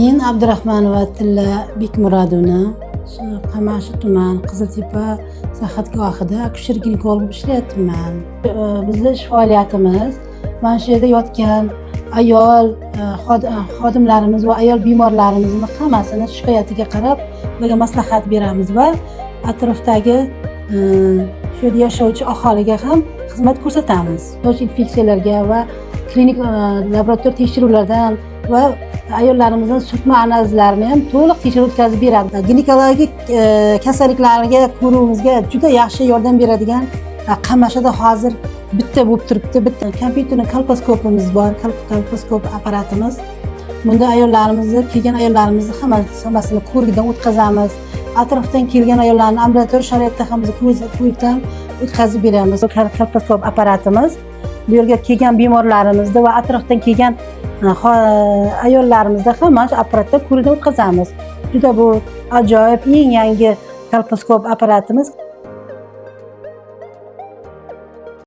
Men Abdurahmanova Tilla Bekmurodovna, Qamashi tuman Qiziltepa sahatgohida akusher-ginekolog bo'lib ishlayapman. Bizning ish faoliyatimiz mana shu yerda yotgan ayol xodimlarimiz va ayol bemorlarimizni hammasini shikoyatiga qarab ularga maslahat beramiz va atrofdagi shu yerda yashovchi aholiga ham xizmat ko'rsatamiz. Soch infeksiyalarga va klinik laboratoriya tekshiruvlardan va ayollarimizni surtma analizlarini ham to'liq tekshirib o'tkazib beradi. Ginekologik kasalliklarga ko'ruvimizga juda yaxshi yordam beradigan Qamashida hozir bitta bo'lib turibdi. Bitta kompyuterli kolposkopimiz bor, kolposkop apparatimiz. Bunda kelgan ayollarimizni hammasini ko'rikdan o'tkazamiz. Atrofdan kelgan ayollarni ambulatoriya sharoitda ham ko'rikdan o'tkazib beramiz. Kolposkop apparatimiz bu yerga kelgan bemorlarimizni va atrofdan kelgan ayollarimizni ham mana shu apparatda ko'rikdan o'tkazamiz. Juda bu ajoyib, eng yangi kolposkop apparatimiz.